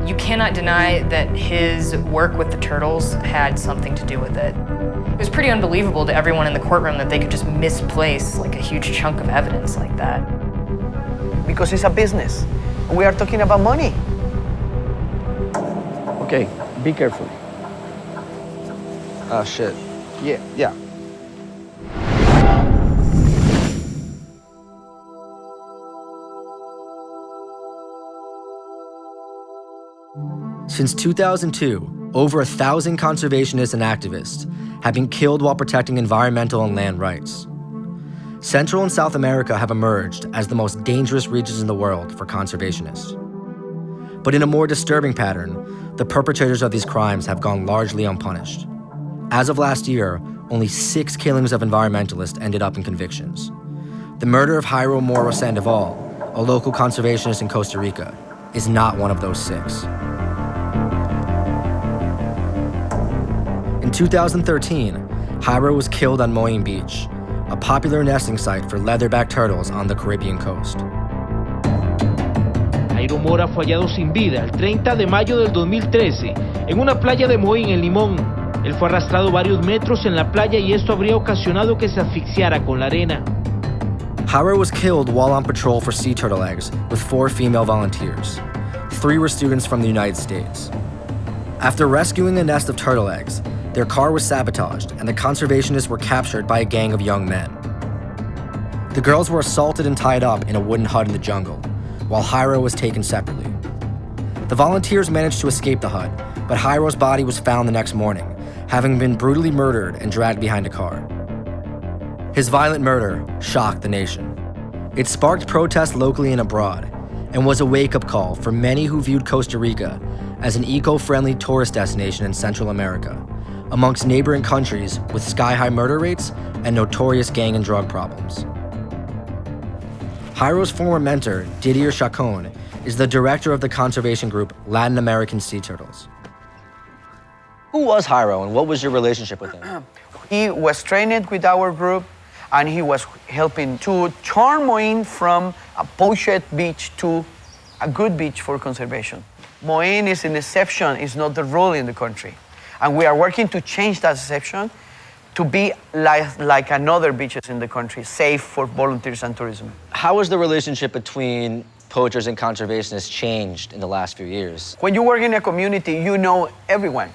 You cannot deny that his work with the turtles had something to do with it. It was pretty unbelievable to everyone in the courtroom that they could just misplace like a huge chunk of evidence like that. Because it's a business. We are talking about money. Okay, be careful. Oh, shit. Yeah. Since 2002, over 1,000 conservationists and activists have been killed while protecting environmental and land rights. Central and South America have emerged as the most dangerous regions in the world for conservationists. But in a more disturbing pattern, the perpetrators of these crimes have gone largely unpunished. As of last year, only 6 killings of environmentalists ended up in convictions. The murder of Jairo Mora Sandoval, a local conservationist in Costa Rica, is not one of those 6. In 2013, Jairo was killed on Moín Beach, a popular nesting site for leatherback turtles on the Caribbean coast. Jairo Mora fue hallado sin vida el 30 de mayo del 2013 en una playa de Moín, en Limón. Él fue arrastrado varios metros en la playa y esto habría ocasionado que se asfixiara con la arena. Jairo was killed while on patrol for sea turtle eggs with 4 female volunteers. 3 were students from the United States. After rescuing a nest of turtle eggs, their car was sabotaged and the conservationists were captured by a gang of young men. The girls were assaulted and tied up in a wooden hut in the jungle, while Jairo was taken separately. The volunteers managed to escape the hut, but Jairo's body was found the next morning, having been brutally murdered and dragged behind a car. His violent murder shocked the nation. It sparked protests locally and abroad, and was a wake-up call for many who viewed Costa Rica as an eco-friendly tourist destination in Central America, amongst neighboring countries with sky-high murder rates and notorious gang and drug problems. Jairo's former mentor, Didier Chacon, is the director of the conservation group Latin American Sea Turtles. Who was Jairo and what was your relationship with him? He was trained with our group and he was helping to turn Moín from a poached beach to a good beach for conservation. Moín is an exception, it's not the rule in the country. And we are working to change that exception to be like another beaches in the country, safe for volunteers and tourism. How has the relationship between poachers and conservationists changed in the last few years? When you work in a community, you know everyone.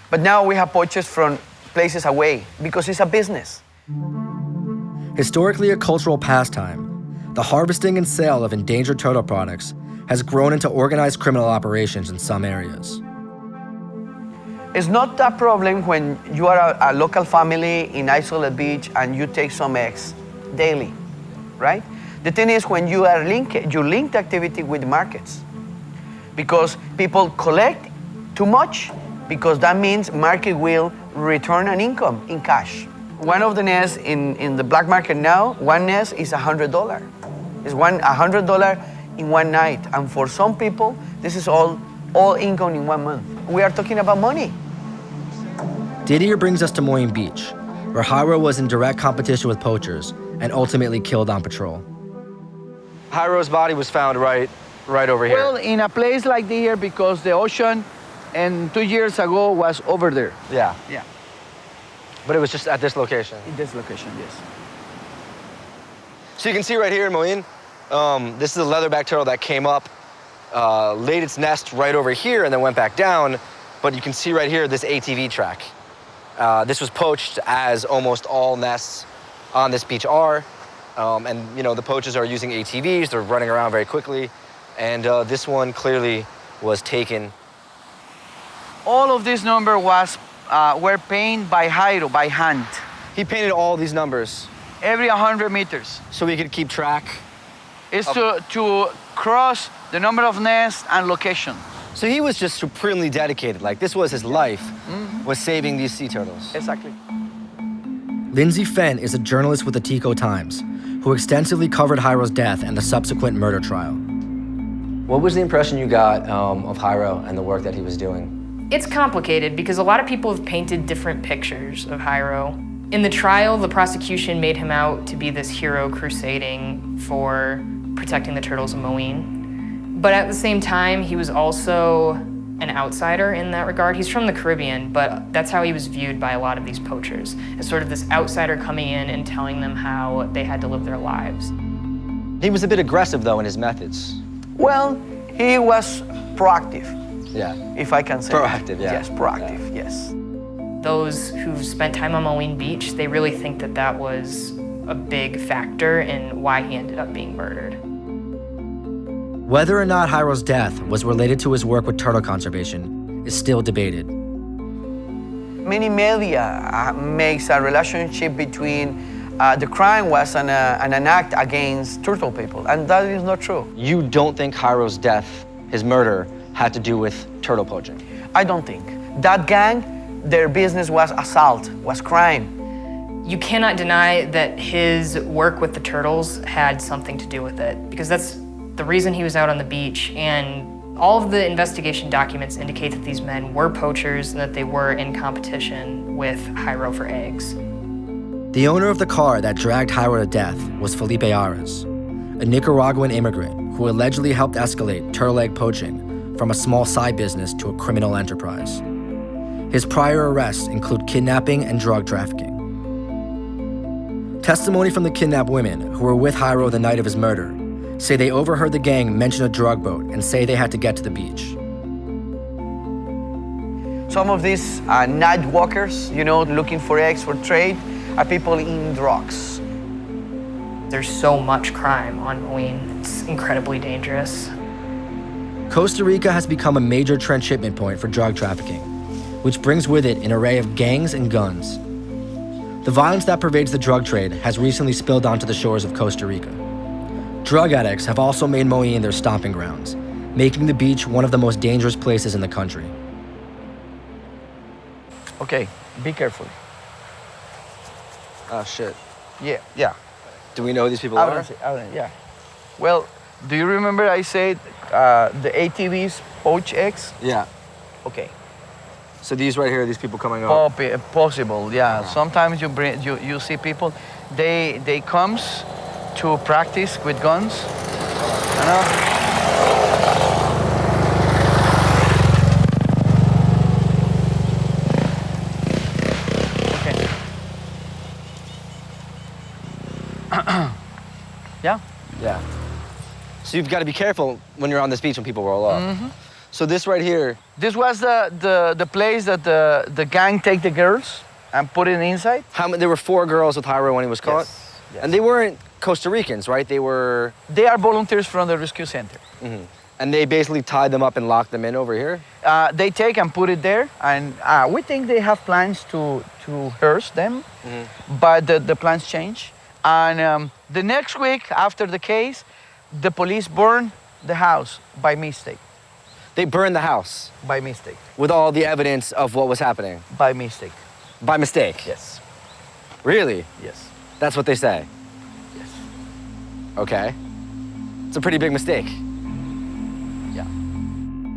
But now we have poachers from places away because it's a business. Historically a cultural pastime, the harvesting and sale of endangered turtle products has grown into organized criminal operations in some areas. It's not a problem when you are a local family in Isolate Beach and you take some eggs daily, right? The thing is when you link the activity with markets because people collect too much because that means market will return an income in cash. One of the nests in the black market now, one nest is $100. It's $100 in one night. And for some people, this is all income in 1 month. We are talking about money. Didier brings us to Moín Beach, where Jairo was in direct competition with poachers and ultimately killed on patrol. Jairo's body was found right over here. Well, in a place like here because the ocean and 2 years ago was over there. Yeah. Yeah. But it was just at this location. In this location, yes. So you can see right here in Moín, this is a leatherback turtle that came up, laid its nest right over here and then went back down. But you can see right here this ATV track. This was poached as almost all nests on this beach are. And you know, the poachers are using ATVs, they're running around very quickly. And this one clearly was taken. All of this number were painted by Jairo, by hand. He painted all these numbers. Every 100 meters. So we could keep track. It's to cross the number of nests and location. So he was just supremely dedicated. Like this was his life, was saving these sea turtles. Exactly. Lindsay Fenn is a journalist with the Tico Times, who extensively covered Jairo's death and the subsequent murder trial. What was the impression you got of Jairo and the work that he was doing? It's complicated because a lot of people have painted different pictures of Jairo. In the trial, the prosecution made him out to be this hero crusading for protecting the turtles of Moín. But at the same time, he was also an outsider in that regard. He's from the Caribbean, but that's how he was viewed by a lot of these poachers, as sort of this outsider coming in and telling them how they had to live their lives. He was a bit aggressive, though, in his methods. Well, he was proactive, Yeah. if I can say. Proactive, yeah. Yes, proactive, yes. Those who've spent time on Moline Beach, they really think that that was a big factor in why he ended up being murdered. Whether or not Jairo's death was related to his work with turtle conservation is still debated. Many media makes a relationship between the crime was an act against turtle people, and that is not true. You don't think Jairo's death, his murder, had to do with turtle poaching? I don't think. That gang, their business was assault, was crime. You cannot deny that his work with the turtles had something to do with it, because that's the reason he was out on the beach, and all of the investigation documents indicate that these men were poachers and that they were in competition with Jairo for eggs. The owner of the car that dragged Jairo to death was Felipe Aras, a Nicaraguan immigrant who allegedly helped escalate turtle egg poaching from a small side business to a criminal enterprise. His prior arrests include kidnapping and drug trafficking. Testimony from the kidnapped women who were with Jairo the night of his murder say they overheard the gang mention a drug boat and say they had to get to the beach. Some of these night walkers, looking for eggs for trade, are people in drugs. There's so much crime on Moline, it's incredibly dangerous. Costa Rica has become a major transshipment point for drug trafficking, which brings with it an array of gangs and guns. The violence that pervades the drug trade has recently spilled onto the shores of Costa Rica. Drug addicts have also made Moline their stomping grounds, making the beach one of the most dangerous places in the country. Okay, be careful. Oh, shit. Yeah. Do we know who these people are? Yeah. Well, do you remember I said the ATVs poach eggs? Yeah. Okay. So these right here, these people coming up. Possible, yeah. Sometimes you see people, they comes to practice with guns, Okay. Yeah. Yeah. So you've got to be careful when you're on this beach when people roll up. Mm-hmm. So this right here. This was the place that the gang take the girls and put it inside. There were 4 girls with Jairo when he was caught? Yes. And they weren't Costa Ricans, right? They were... They are volunteers from the rescue center. Mm-hmm. And they basically tied them up and locked them in over here? They take and put it there, and we think they have plans to hurt them, but the plans change. And the next week after the case, the police burned the house by mistake. They burned the house? By mistake. With all the evidence of what was happening? By mistake. By mistake? Yes. Really? Yes. That's what they say? Yes. Okay. It's a pretty big mistake. Yeah.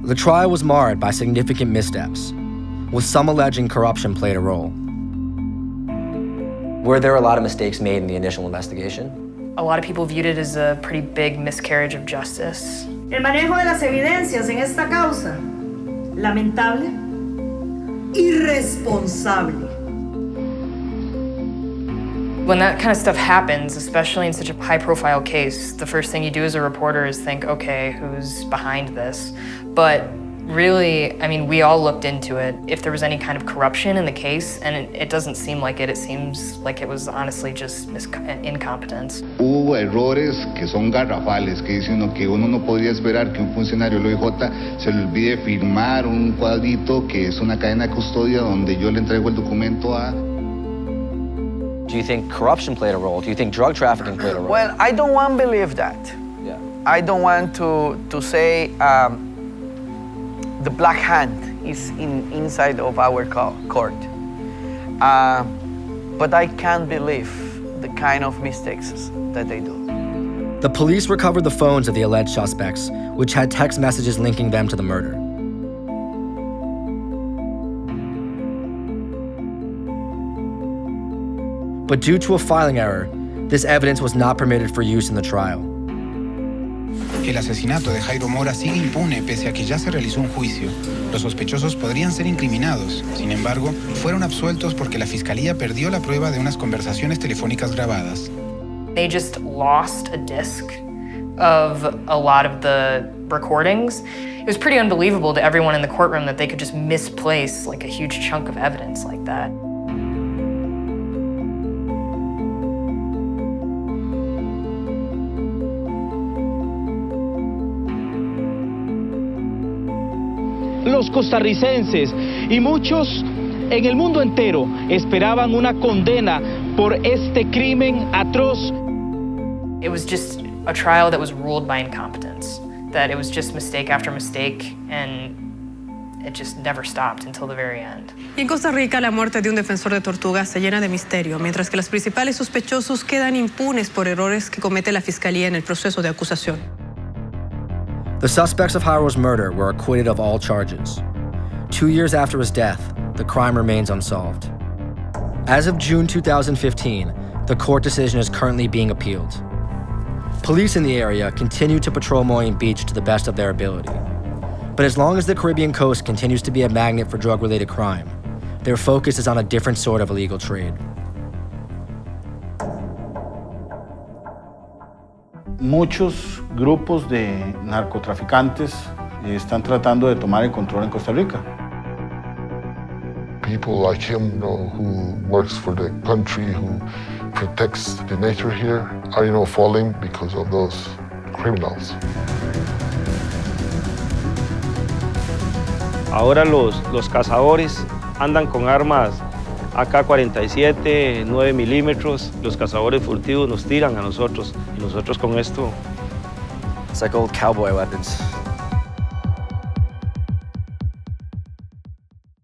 The trial was marred by significant missteps, with some alleging corruption played a role. Were there a lot of mistakes made in the initial investigation? A lot of people viewed it as a pretty big miscarriage of justice. El manejo de las evidencias en esta causa, lamentable, irresponsable. When that kind of stuff happens, especially in such a high-profile case, the first thing you do as a reporter is think, okay, who's behind this? But really, I mean, we all looked into it. If there was any kind of corruption in the case, and it doesn't seem like it seems like it was honestly just incompetence. Hubo errores que son garrafales, que dicen que uno no podría esperar que un funcionario del OIJ se le olvide firmar un cuadrito que es una cadena de custodia donde yo le entrego el documento a... Do you think corruption played a role? Do you think drug trafficking played a role? Well, I don't want to believe that. Yeah. I don't want to say the black hand is inside of our court. But I can't believe the kind of mistakes that they do. The police recovered the phones of the alleged suspects, which had text messages linking them to the murder. But due to a filing error, this evidence was not permitted for use in the trial. El asesinato de Jairo Mora sigue impune pese a que ya se realizó un juicio. Los sospechosos podrían ser incriminados. Sin embargo, fueron absueltos porque la fiscalía perdió la prueba de unas conversaciones telefónicas grabadas. They just lost a disc of a lot of the recordings. It was pretty unbelievable to everyone in the courtroom that they could just misplace like a huge chunk of evidence like that. Los costarricenses y muchos en el mundo entero esperaban una condena por este crimen atroz. It was just a trial that was ruled by incompetence, that it was just mistake after mistake, and it just never stopped until the very end. Y en Costa Rica, la muerte de un defensor de tortugas se llena de misterio, mientras que los principales sospechosos quedan impunes por errores que comete la fiscalía en el proceso de acusación. The suspects of Jairo's murder were acquitted of all charges. 2 years after his death, the crime remains unsolved. As of June 2015, the court decision is currently being appealed. Police in the area continue to patrol Moyne Beach to the best of their ability. But as long as the Caribbean coast continues to be a magnet for drug-related crime, their focus is on a different sort of illegal trade. Muchos grupos de narcotraficantes están tratando de tomar el control en Costa Rica. People like him, who works for the country, who protects the nature here, are, falling because of those criminals. Ahora los cazadores andan con armas AK-47, 9 milímetros. Los cazadores furtivos nos tiran a nosotros y nosotros con esto. It's like old cowboy weapons.